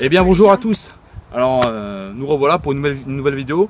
Eh bien bonjour à tous. Alors nous revoilà pour une nouvelle vidéo.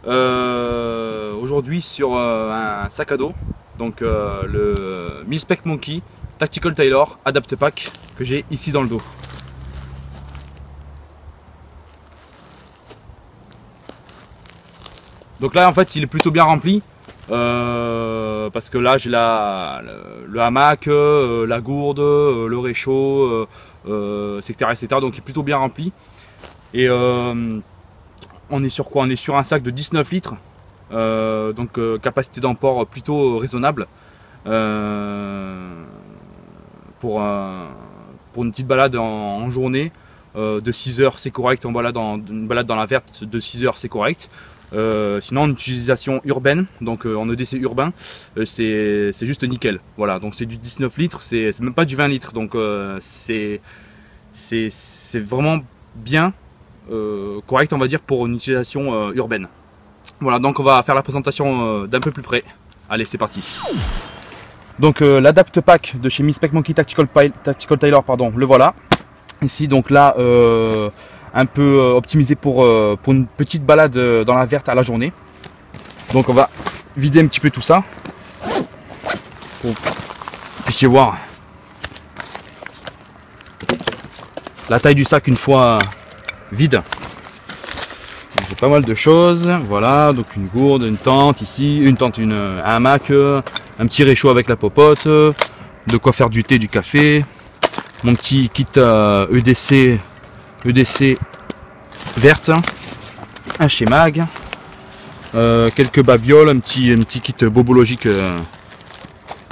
Aujourd'hui sur un sac à dos. Donc le Mil-Spec Monkey Tactical Tailor Adapt Pack que j'ai ici dans le dos. Donc là en fait il est plutôt bien rempli. Parce que là j'ai le hamac, la gourde, le réchaud, etc. Donc il est plutôt bien rempli. Et on est sur quoi? On est sur un sac de 19 litres. Donc capacité d'emport plutôt raisonnable. Pour une petite balade en journée de 6 heures c'est correct. Une balade dans la verte de 6 heures c'est correct. Sinon en utilisation urbaine, donc en EDC urbain, c'est juste nickel. Voilà, donc c'est du 19 litres, c'est même pas du 20 litres, donc c'est vraiment bien correct, on va dire, pour une utilisation urbaine. Voilà, donc on va faire la présentation d'un peu plus près. Allez, c'est parti. Donc l'Adapt Pack de chez Mil-Spec Monkey Tactical Tailor, pardon, le voilà. Ici, donc là, un peu optimisé pour une petite balade dans la verte à la journée. Donc on va vider un petit peu tout ça pour que vous puissiez voir la taille du sac une fois vide. J'ai pas mal de choses. Voilà, donc une gourde, une tente ici, un hamac, un petit réchaud avec la popote, de quoi faire du thé, du café, mon petit kit EDC verte, un Shemag, quelques babioles, un petit kit bobologique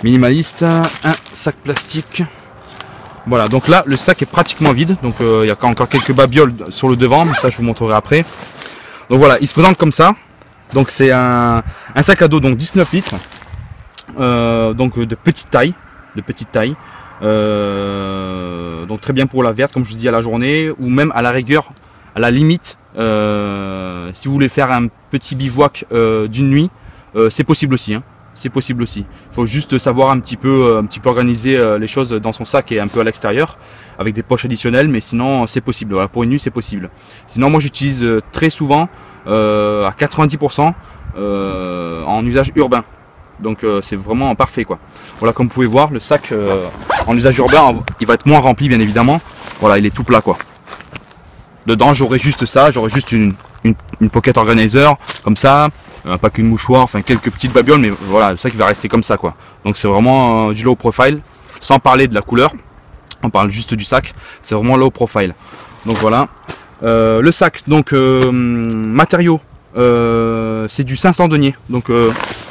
minimaliste, un sac plastique. Voilà, donc là le sac est pratiquement vide, donc il y a encore quelques babioles sur le devant, mais ça je vous montrerai après. Donc voilà, il se présente comme ça. Donc c'est un sac à dos, donc 19 litres, donc de petite taille, donc très bien pour la verte, comme je vous dis, à la journée, ou même à la rigueur, à la limite, si vous voulez faire un petit bivouac d'une nuit, c'est possible aussi, hein. C'est possible aussi. Il faut juste savoir un petit peu organiser les choses dans son sac et un peu à l'extérieur, avec des poches additionnelles, mais sinon c'est possible. Voilà, pour une nuit c'est possible. Sinon moi j'utilise très souvent, à 90%, en usage urbain. Donc c'est vraiment parfait, quoi. Voilà, comme vous pouvez voir, le sac en usage urbain, il va être moins rempli bien évidemment. Voilà, il est tout plat, quoi. Dedans j'aurai juste ça, j'aurai juste une pocket organizer comme ça, pas qu'une mouchoir, enfin quelques petites babioles, mais voilà, le sac il va rester comme ça, quoi. Donc c'est vraiment du low profile, sans parler de la couleur, on parle juste du sac, c'est vraiment low profile. Donc voilà, le sac, donc matériaux, c'est du 500 deniers, donc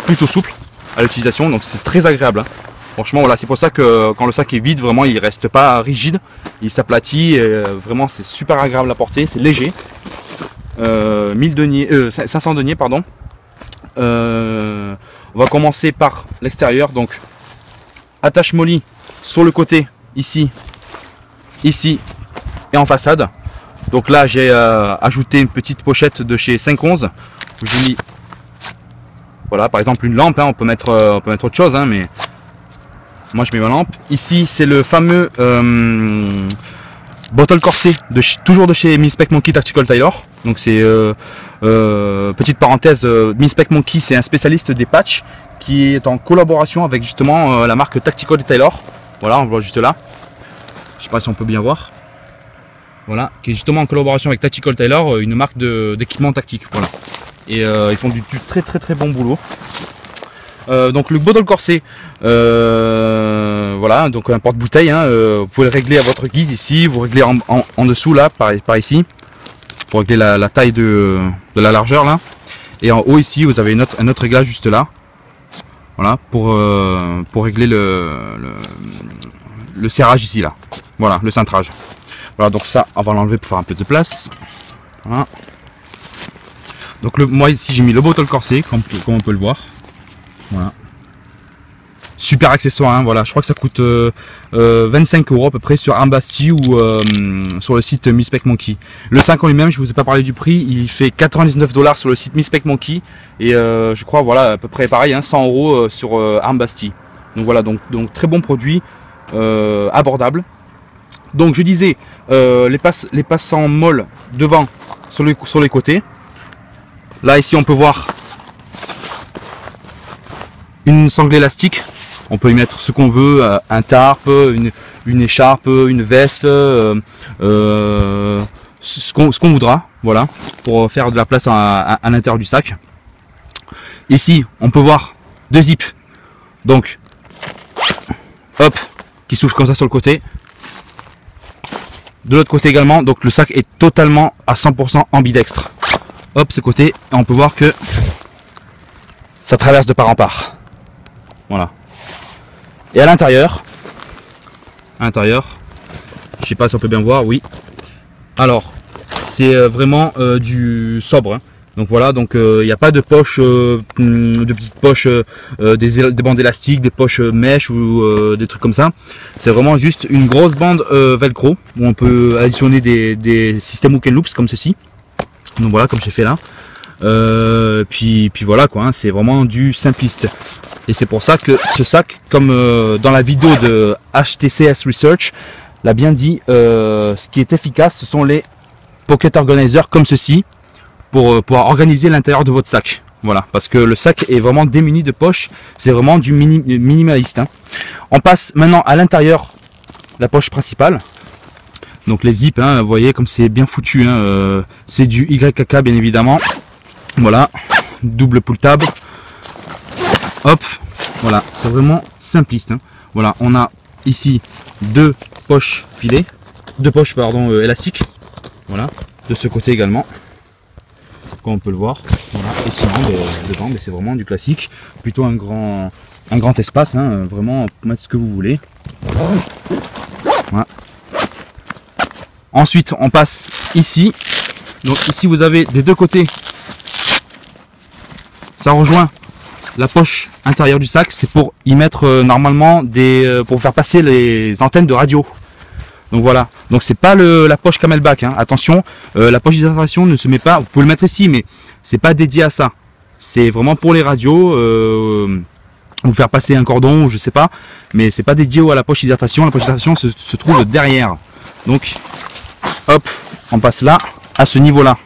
plutôt souple à l'utilisation, donc c'est très agréable, hein. Franchement voilà, c'est pour ça que quand le sac est vide, vraiment il reste pas rigide, il s'aplatit, vraiment c'est super agréable à porter, c'est léger. 500 deniers pardon. On va commencer par l'extérieur, donc attache molly sur le côté, ici et en façade. Donc là j'ai ajouté une petite pochette de chez 511 où j'ai mis, voilà, par exemple une lampe, hein, on peut mettre autre chose, hein, mais moi je mets ma lampe. Ici c'est le fameux bottle corset toujours de chez Mil-Spec Monkey Tactical Tailor. Donc c'est petite parenthèse, Mil-Spec Monkey c'est un spécialiste des patchs qui est en collaboration avec justement la marque Tactical Tailor. Voilà, on voit juste là. Je sais pas si on peut bien voir. Voilà, qui est justement en collaboration avec Tactical Tailor, une marque d'équipement tactique. Voilà. Et ils font du très bon boulot. Donc le bottle corset, voilà, donc un porte-bouteille, hein, vous pouvez le régler à votre guise ici, vous réglez en dessous là, par ici, pour régler la taille de la largeur là, et en haut ici vous avez un autre réglage juste là, voilà, pour régler le serrage ici là, voilà, le cintrage. Voilà, donc ça on va l'enlever pour faire un peu de place. Voilà. Donc moi ici j'ai mis le bottle corset comme on peut le voir. Voilà. Super accessoire, hein, voilà. Je crois que ça coûte 25 € à peu près sur Ambasty ou sur le site Mil-Spec Monkey. Le sac en lui-même, je ne vous ai pas parlé du prix, il fait 99 $ sur le site Mil-Spec Monkey et je crois, voilà, à peu près pareil, hein, 100 € sur Ambasty. Donc voilà, donc très bon produit, abordable, Donc je disais, les passants molles devant sur les côtés. Là ici on peut voir une sangle élastique. On peut y mettre ce qu'on veut, un tarp, une écharpe, une veste, ce qu'on voudra, voilà, pour faire de la place à l'intérieur du sac. Ici, on peut voir deux zips, donc, hop, qui s'ouvrent comme ça sur le côté. De l'autre côté également, donc le sac est totalement à 100% ambidextre. Hop, ce côté, et on peut voir que ça traverse de part en part. Voilà. Et à l'intérieur, je sais pas si on peut bien voir, oui. Alors, c'est vraiment du sobre. Hein. Donc voilà, donc il n'y a pas de poche, de petites poches, des bandes élastiques, des poches mèches ou des trucs comme ça. C'est vraiment juste une grosse bande velcro où on peut additionner des systèmes hook and loops comme ceci. Donc voilà, comme j'ai fait là. Puis voilà quoi, hein, c'est vraiment du simpliste. Et c'est pour ça que ce sac, comme dans la vidéo de HTCS Research, l'a bien dit, ce qui est efficace, ce sont les pocket organizers comme ceci, pour pouvoir organiser l'intérieur de votre sac. Voilà, parce que le sac est vraiment démuni de poches, c'est vraiment du minimaliste. Hein. On passe maintenant à l'intérieur, la poche principale. Donc les zips, hein, vous voyez comme c'est bien foutu, hein, c'est du YKK bien évidemment. Voilà, double pull tab. Hop, voilà, c'est vraiment simpliste. Hein. Voilà, on a ici deux poches filets, élastiques. Voilà, de ce côté également, comme on peut le voir. Voilà, et sinon devant, mais c'est vraiment du classique, plutôt un grand espace, hein, vraiment pour mettre ce que vous voulez. Voilà. Ensuite, on passe ici. Donc ici, vous avez des deux côtés. Ça rejoint la poche intérieure du sac, c'est pour y mettre normalement pour faire passer les antennes de radio. Donc voilà, donc c'est pas la poche camelback, hein. Attention, la poche d'hydratation ne se met pas, vous pouvez le mettre ici, mais c'est pas dédié à ça. C'est vraiment pour les radios, vous faire passer un cordon, je sais pas, mais c'est pas dédié à la poche d'hydratation. La poche d'hydratation se trouve derrière. Donc, hop, on passe là, à ce niveau-là.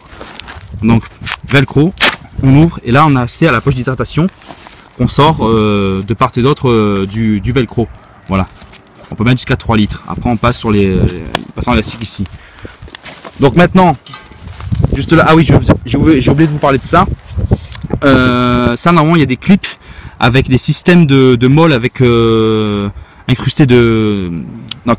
Donc, velcro. On ouvre et là on a accès à la poche d'hydratation qu'on sort de part et d'autre du velcro. Voilà, on peut mettre jusqu'à 3 litres. Après on passe sur les passants élastiques ici. Donc maintenant, juste là, ah oui, j'ai oublié de vous parler de ça. Ça normalement il y a des clips avec des systèmes de molle avec incrustés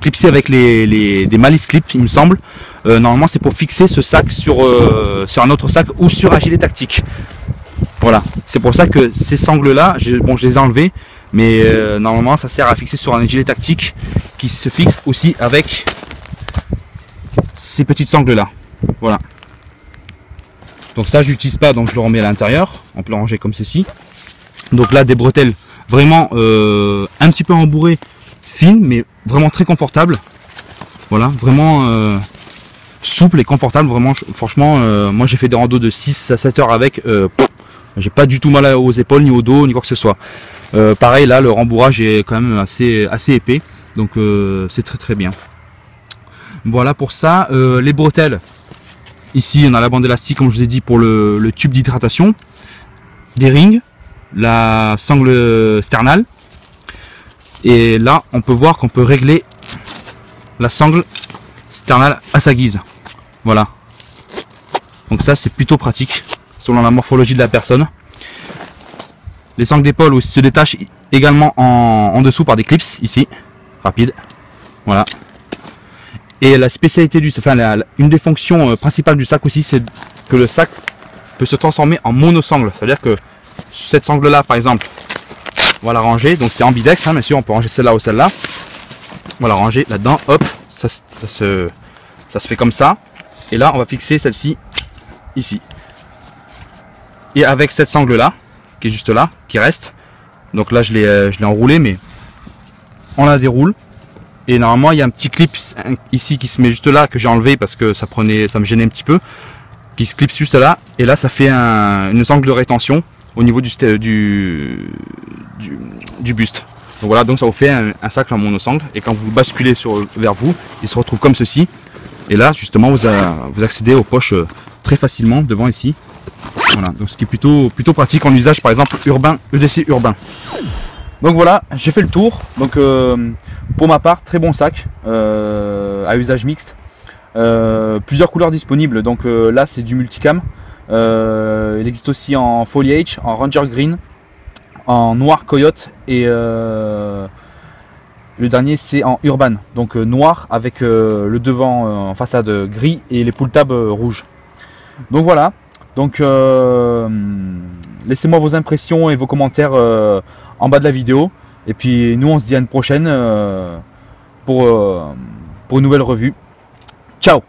clipsés avec des malice clips il me semble. Normalement c'est pour fixer ce sac sur un autre sac ou sur un gilet tactique. Voilà, c'est pour ça que ces sangles là, je les ai enlevées, mais normalement ça sert à fixer sur un gilet tactique qui se fixe aussi avec ces petites sangles là. Voilà. Donc ça je l'utilise pas, donc je le remets à l'intérieur. On peut le ranger comme ceci. Donc là des bretelles vraiment un petit peu embourrées, fines, mais vraiment très confortables. Voilà, vraiment souple et confortable. Vraiment, franchement, moi j'ai fait des randos de 6 à 7 heures avec. J'ai pas du tout mal aux épaules, ni au dos, ni quoi que ce soit. Pareil, là, le rembourrage est quand même assez épais. Donc c'est très bien. Voilà pour ça. Les bretelles. Ici, on a la bande élastique, comme je vous ai dit, pour le tube d'hydratation. Des rings. La sangle sternale. Et là, on peut voir qu'on peut régler la sangle sternale à sa guise. Voilà. Donc ça, c'est plutôt pratique, selon la morphologie de la personne. Les sangles d'épaule aussi se détachent également en dessous par des clips, ici. Rapide. Voilà. Et la spécialité une des fonctions principales du sac aussi, c'est que le sac peut se transformer en monosangle. C'est-à-dire que cette sangle là par exemple, on va la ranger, donc c'est ambidextre, hein, bien sûr, on peut ranger celle-là ou celle-là, on va la ranger là-dedans, hop, ça se fait comme ça, et là on va fixer celle-ci ici, et avec cette sangle là qui est juste là, qui reste, donc là je l'ai enroulé, mais on la déroule, et normalement il y a un petit clip ici qui se met juste là, que j'ai enlevé parce que ça me gênait un petit peu, qui se clipse juste là, et là ça fait une sangle de rétention au niveau du buste. Donc voilà, donc ça vous fait un sac en monosangle, et quand vous basculez vers vous, il se retrouve comme ceci. Et là justement vous accédez aux poches très facilement devant ici. Voilà, donc ce qui est plutôt pratique en usage par exemple urbain, EDC urbain. Donc voilà, j'ai fait le tour. Donc pour ma part, très bon sac à usage mixte. Plusieurs couleurs disponibles. Donc là c'est du multicam. Il existe aussi en foliage, en ranger green, en noir coyote, et le dernier c'est en urban. Donc noir avec le devant en façade gris et les pull tabs rouges. Donc voilà. Donc laissez-moi vos impressions et vos commentaires en bas de la vidéo. Et puis nous on se dit à une prochaine pour une nouvelle revue. Ciao!